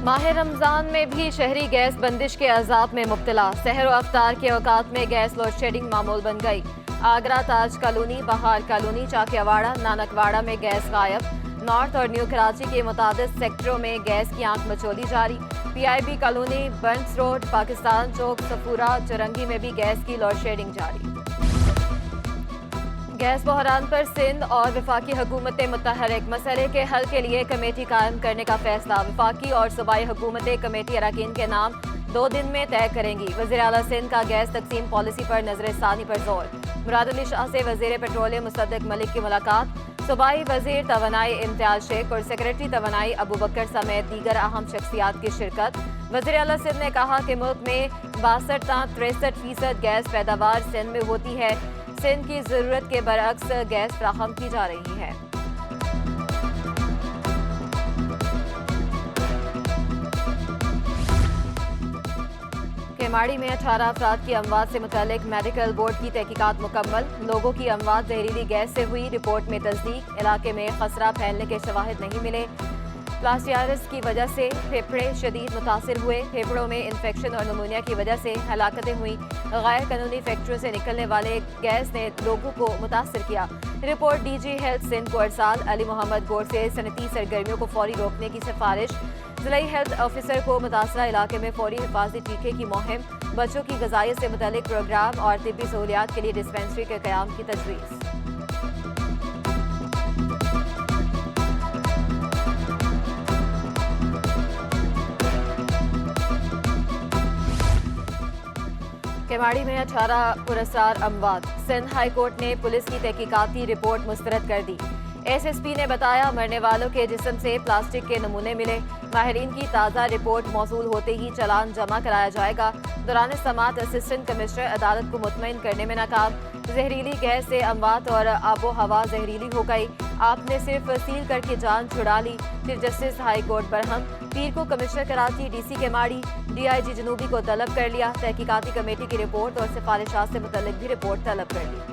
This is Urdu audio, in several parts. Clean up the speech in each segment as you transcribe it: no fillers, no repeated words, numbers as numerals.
ماہ رمضان میں بھی شہری گیس بندش کے عذاب میں مبتلا، سحر و افطار کے اوقات میں گیس لوڈ شیڈنگ معمول بن گئی۔ آگرہ تاج کالونی، بہار کالونی، چاکیاواڑہ، نانکواڑہ میں گیس غائب۔ نارتھ اور نیو کراچی کے متعدد سیکٹروں میں گیس کی آنکھ مچولی جاری۔ P I B colony, Burns road, Pakistan Chowk, Safoora, Chowrangi میں بھی گیس کی لوڈ شیڈنگ جاری۔ گیس بحران پر سندھ اور وفاقی حکومتیں متحرک، مسئلے کے حل کے لیے کمیٹی قائم کرنے کا فیصلہ۔ وفاقی اور صوبائی حکومتیں کمیٹی اراکین کے نام 2 دن میں طے کریں گی۔ وزیر اعلیٰ سندھ کا گیس تقسیم پالیسی پر نظر ثانی پر زور۔ مراد علی شاہ سے وزیر پیٹرولیم مصدق ملک کی ملاقات۔ صوبائی وزیر توانائی امتیاز شیخ اور سیکریٹری توانائی ابو بکر سمیت دیگر اہم شخصیات کی شرکت۔ وزیر اعلیٰ سندھ نے کہا کہ ملک میں 62 تا 63% گیس پیداوار سندھ میں ہوتی ہے۔ سندھ کی ضرورت کے برعکس گیس فراہم کی جا رہی ہے۔ کیماڑی میں 18 افراد کی اموات سے متعلق میڈیکل بورڈ کی تحقیقات مکمل۔ لوگوں کی اموات زہریلی گیس سے ہوئی، رپورٹ میں تصدیق۔ علاقے میں خسرہ پھیلنے کے شواہد نہیں ملے۔ پلاسٹیارس کی وجہ سے پھیپھڑے شدید متاثر ہوئے۔ پھیپھڑوں میں انفیکشن اور نمونیا کی وجہ سے ہلاکتیں ہوئیں۔ غیر قانونی فیکٹریوں سے نکلنے والے گیس نے لوگوں کو متاثر کیا۔ Report D G health Sindh کو ارسال۔ علی محمد گور سے صنعتی سرگرمیوں کو فوری روکنے کی سفارش۔ ضلعی ہیلتھ آفیسر کو متاثرہ علاقے میں فوری حفاظتی ٹیکے کی مہم، بچوں کی غذائیت سے متعلق پروگرام اور طبی سہولیات کے لیے ڈسپنسری کے قیام کی تجویز۔ کیماڑی میں 18 پراسرار اموات۔ سندھ ہائی کورٹ نے پولیس کی تحقیقاتی رپورٹ مسترد کر دی۔ ایس ایس پی نے بتایا مرنے والوں کے جسم سے پلاسٹک کے نمونے ملے۔ ماہرین کی تازہ رپورٹ موصول ہوتے ہی چالان جمع کرایا جائے گا۔ دوران سماعت اسسٹنٹ کمشنر عدالت کو مطمئن کرنے میں ناکام۔ زہریلی گیس سے اموات اور آب و ہوا زہریلی ہو گئی۔ آپ نے صرف سیل کر کے جان چھڑا لی۔ چیف جسٹس ہائی کورٹ برہم۔ پیر کو commissioner Karachi, D C Keamari, D I G جنوبی کو طلب کر لیا۔ تحقیقاتی کمیٹی کی رپورٹ اور سفارشات سے متعلق بھی رپورٹ طلب کر لی۔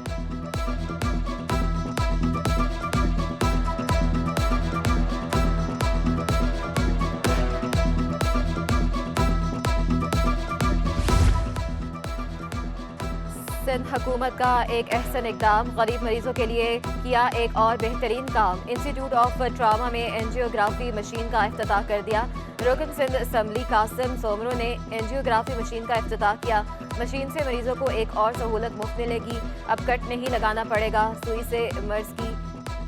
سندھ حکومت کا ایک احسن اقدام، غریب مریضوں کے لیے کیا ایک اور بہترین کام۔ انسٹیٹیوٹ آف ٹراما میں اینجیوگرافی مشین کا افتتاح کر دیا۔ رکن سندھ اسمبلی قاسم سومرو نے اینجیوگرافی مشین کا افتتاح کیا۔ مشین سے مریضوں کو ایک اور سہولت مفت ملے گی۔ اب کٹ نہیں لگانا پڑے گا، سوئی سے مرض کی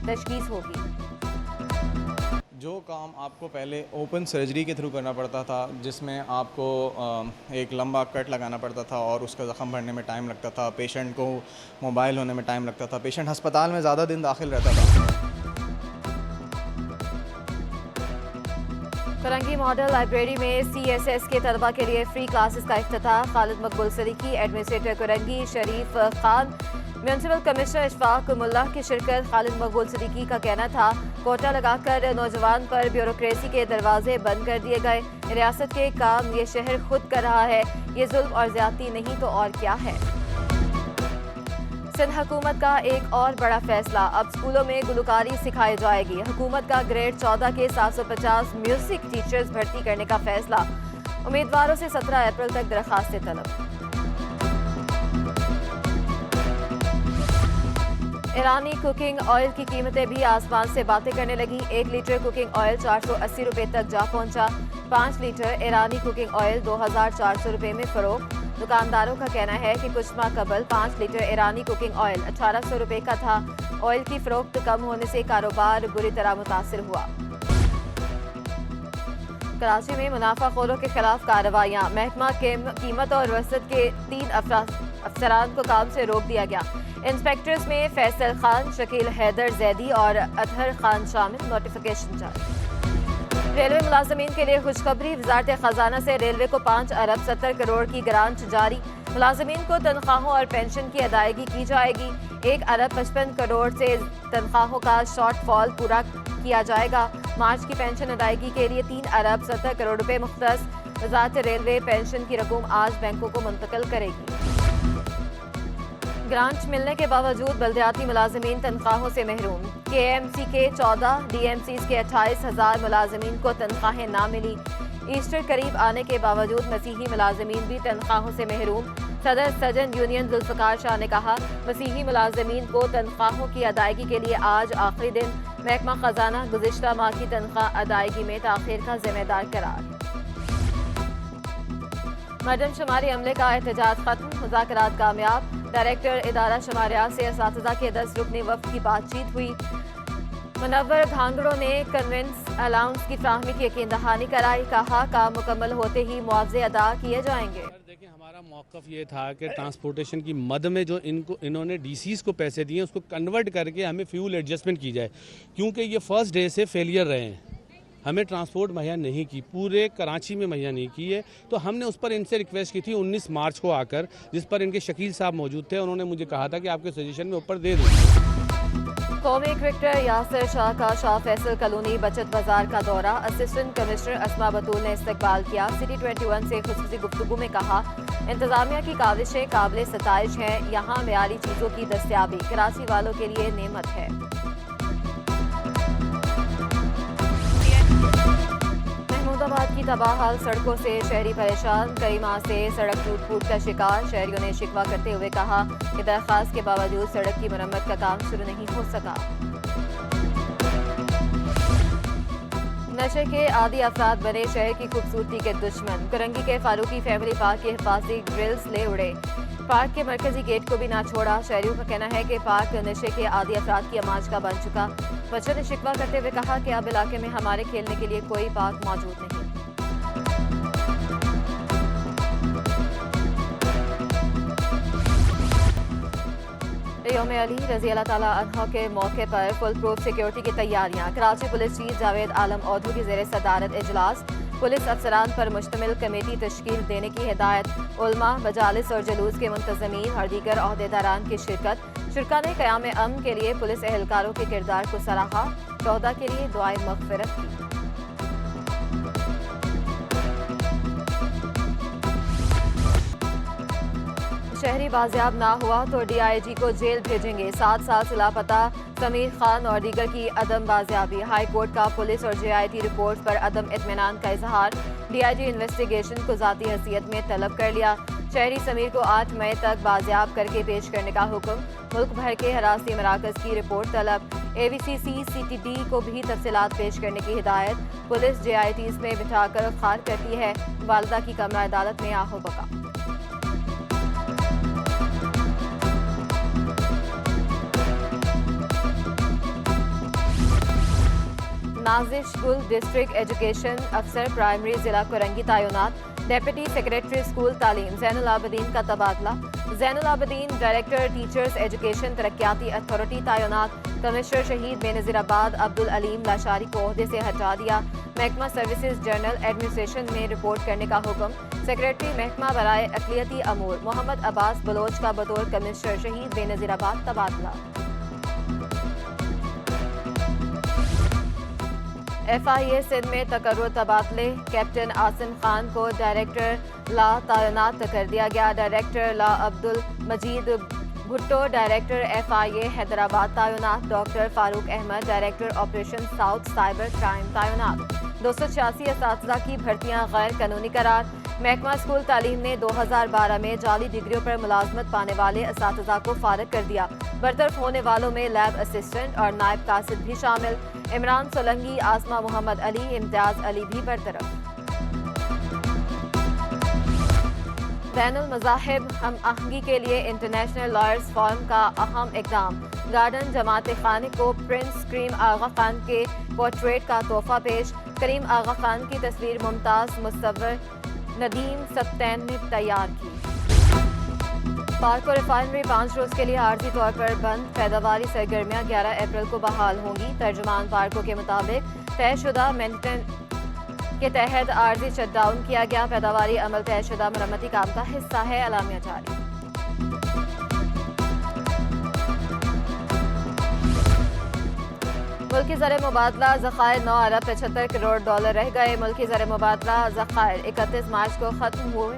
تشخیص ہوگی۔ جو کام آپ کو پہلے اوپن سرجری کے تھرو کرنا پڑتا تھا، جس میں آپ کو ایک لمبا کٹ لگانا پڑتا تھا اور اس کا زخم بھرنے میں ٹائم لگتا تھا، پیشنٹ کو موبائل ہونے میں ٹائم لگتا تھا، پیشنٹ ہسپتال میں زیادہ دن داخل رہتا تھا۔ کرنگی ماڈل لائبریری میں سی ایس ایس کے طلبہ کے لیے فری کلاسز کا افتتاح۔ خالد مقبول صدیقی، ایڈمنسٹریٹر کرنگی شریف خان، میونسپل کمشنر اشفاق ملا کی شرکت۔ خالد مقبول صدیقی کا کہنا تھا کوٹا لگا کر نوجوان پر بیوروکریسی کے دروازے بند کر دیے گئے۔ ریاست کے کام یہ شہر خود کر رہا ہے، یہ ظلم اور زیادتی نہیں تو اور کیا ہے۔ سندھ حکومت کا ایک اور بڑا فیصلہ، اب اسکولوں میں گلوکاری سکھائی جائے گی۔ حکومت کا گریڈ 14 کے 750 میوزک ٹیچرز بھرتی کرنے کا فیصلہ۔ امیدواروں سے 17 اپریل تک درخواستیں طلب۔ ایرانی کوکنگ آئل کی قیمتیں بھی آسمان سے باتیں کرنے لگیں۔ 1 لیٹر کوکنگ آئل 480 روپے تک جا پہنچا۔ 5 لیٹر ایرانی کوکنگ آئل 2400 روپے میں فروخت۔ دکانداروں کا کہنا ہے کہ کچھ ماہ قبل 5 لیٹر ایرانی کوکنگ آئل 1800 روپے کا تھا۔ آئل کی فروخت کم ہونے سے کاروبار بری طرح متاثر ہوا۔ کراچی میں منافع خوروں کے خلاف کارروائیاں، محکمہ قیمت اور رسد کے 3 افسران کو کام سے روک دیا گیا۔ انسپیکٹرز میں فیصل خان، شکیل حیدر زیدی اور اطہر خان شامل۔ نوٹیفیکیشن جاری۔ ریلوے ملازمین کے لیے خوشخبری، وزارت خزانہ سے ریلوے کو 5 ارب 70 کروڑ کی گرانٹ جاری۔ ملازمین کو تنخواہوں اور پینشن کی ادائیگی کی جائے گی۔ 1 ارب 55 کروڑ سے تنخواہوں کا شارٹ فال پورا کیا جائے گا۔ مارچ کی پینشن ادائیگی کے لیے 3 ارب 70 کروڑ روپے مختص۔ وزارت ریلوے پینشن کی رقم آج بینکوں کو منتقل کرے گی۔ گرانٹ ملنے کے باوجود بلدیاتی ملازمین تنخواہوں سے محروم۔ کے ایم سی کے 14، ڈی ایم سیز کے 28,000 ملازمین کو تنخواہیں نہ ملی۔ ایسٹر قریب آنے کے باوجود مسیحی ملازمین بھی تنخواہوں سے محروم. صدر سجن یونین ذوالفقار شاہ نے کہا مسیحی ملازمین کو تنخواہوں کی ادائیگی کے لیے آج آخری دن. محکمہ خزانہ گزشتہ ماہ کی تنخواہ ادائیگی میں تاخیر کا ذمہ دار قرار. مردم شماری عملے کا احتجاج ختم, مذاکرات کامیاب. ڈائریکٹر ادارہ شماریات سے اساتذہ کے 10 رکنی وفد کی بات چیت ہوئی. منور بھانگڑوں نے کنونس الاؤنس کی فراہمی کی یقین دہانی کرائی. کہا کام مکمل ہوتے ہی معاوضے ادا کیے جائیں گے. دیکھیں ہمارا موقف یہ تھا کہ ٹرانسپورٹیشن کی مد میں جو انہوں نے ڈی سیز کو پیسے دیے اس کو کنورٹ کر کے ہمیں فیول ایڈجسٹمنٹ کی جائے, کیونکہ یہ فرسٹ ڈے سے فیلئر رہے ہیں. ہمیں ٹرانسپورٹ مہیا نہیں کی, پورے کراچی میں مہیا نہیں کی ہے. تو ہم نے اس پر ان سے ریکویسٹ کی تھی 19 مارچ کو آ کر, جس پر ان کے شکیل صاحب موجود تھے. انہوں نے مجھے کہا تھا کہ آپ کے سجیشن میں اوپر دے دوں. قومی کرکٹر یاسر شاہ کا شاہ فیصل کالونی بچت بازار کا دورہ. اسسٹنٹ کمشنر اسما بطول نے استقبال کیا. سٹی 21 سے خصوصی گفتگو میں کہا انتظامیہ کی کاوشیں قابل ستائش ہیں. یہاں معیاری چیزوں کی دستیابی کراچی والوں کے لیے نعمت ہے. محمود آباد کی تباہ حال سڑکوں سے شہری پریشان. کئی ماہ سے سڑک ٹوٹ پھوٹ کا شکار. شہریوں نے شکوہ کرتے ہوئے کہا کہ درخواست کے باوجود سڑک کی مرمت کا کام شروع نہیں ہو سکا. نشے کے عادی افراد بنے شہر کی خوبصورتی کے دشمن. کرنگی کے فاروقی فیملی پارک کے حفاظتی گرلز لے اڑے. پارک کے مرکزی گیٹ کو بھی نہ چھوڑا. شہریوں کا کہنا ہے کہ پارک نشے کے عادی افراد کی اماج کا بن چکا. بچوں نے شکوہ کرتے ہوئے کہا کہ اب علاقے میں ہمارے کھیلنے کے لیے کوئی پارک موجود نہیں. یوم علی رضی اللہ تعالیٰ عنہ کے موقع پر فل پروف سیکیورٹی کی تیاریاں. کراچی پولیس چیف جاوید عالم اودھو کی زیر صدارت اجلاس. پولیس افسران پر مشتمل کمیٹی تشکیل دینے کی ہدایت. علماء, مجالس اور جلوس کے منتظمین اور دیگر عہدیداران کی شرکت. شرکاء نے قیام امن کے لیے پولیس اہلکاروں کے کردار کو سراہا. شہداء کے لیے دعائے مغفرت کی. شہری بازیاب نہ ہوا تو ڈی آئی جی کو جیل بھیجیں گے. 7 سال سے لاپتہ سمیر خان اور دیگر کی عدم بازیابی. ہائی کورٹ کا پولیس اور جے آئی ٹی رپورٹ پر عدم اطمینان کا اظہار. ڈی آئی جی انویسٹیگیشن کو ذاتی حیثیت میں طلب کر لیا. شہری سمیر کو 8 مئی تک بازیاب کر کے پیش کرنے کا حکم. ملک بھر کے حراستی مراکز کی رپورٹ طلب. اے وی سی سی سی ٹی ڈی کو بھی تفصیلات پیش کرنے کی ہدایت. پولیس جے آئی ٹیز میں بٹھا کر خار کرتی ہے. والدہ کی کمرہ عدالت میں آہو بکا. نازش گل ڈسٹرکٹ ایجوکیشن افسر پرائمری ضلع کرنگی تعینات. ڈیپٹی سیکریٹری اسکول تعلیم زین العابدین کا تبادلہ. زین العابدین ڈائریکٹر ٹیچرز ایجوکیشن ترقیاتی اتھارٹی تعینات. کمشنر شہید بے نظیر آباد عبدالعلیم لاشاری کو عہدے سے ہٹا دیا. محکمہ سروسز جنرل ایڈمنسٹریشن میں رپورٹ کرنے کا حکم. سیکریٹری محکمہ برائے اقلیتی امور محمد عباس بلوچ کا بطور کمشنر شہید بے نظیر آباد تبادلہ. ایف آئی اے سندھ میں تقرر تبادلے. کیپٹن عاصم خان کو ڈائریکٹر لا تعینات کر دیا گیا. Director law Abdul Majeed Bhutto director F I A Hyderabad تعینات. Doctor Farooq Ahmed director operation south cyber crime تعینات. 286 اساتذہ کی بھرتیاں غیر قانونی قرار. محکمہ اسکول تعلیم نے 2012 میں جعلی ڈگریوں پر ملازمت پانے والے اساتذہ کو فارغ کر دیا. برطرف ہونے والوں میں لیب اسسٹنٹ اور نائب قاصد بھی شامل. عمران سولنگی, آسما محمد علی, امتیاز علی بھی برطرف. بین المذاہب ہم آہنگی کے لیے انٹرنیشنل لائرز فورم کا اہم اقدام. گارڈن جماعت خانے کو پرنس کریم آغا خان کے پورٹریٹ کا تحفہ پیش. کریم آغا خان کی تصویر ممتاز مصور ندیم سبتین نے تیار کی. پارک اور ریفائنری 5 روز کے لیے عارضی طور پر بند. پیداواری سرگرمیاں 11 اپریل کو بحال ہوں گی. ترجمان پارکوں کے مطابق طے شدہ مینٹین کے تحت عارضی شٹ ڈاؤن کیا گیا. پیداواری عمل طے شدہ مرمتی کام کا حصہ ہے. اعلامیہ جاری. ملکی زر مبادلہ ذخائر 9 ارب 75 کروڑ ڈالر رہ گئے. ملکی زر مبادلہ ذخائر 31 مارچ کو ختم ہوئے.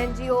NGO,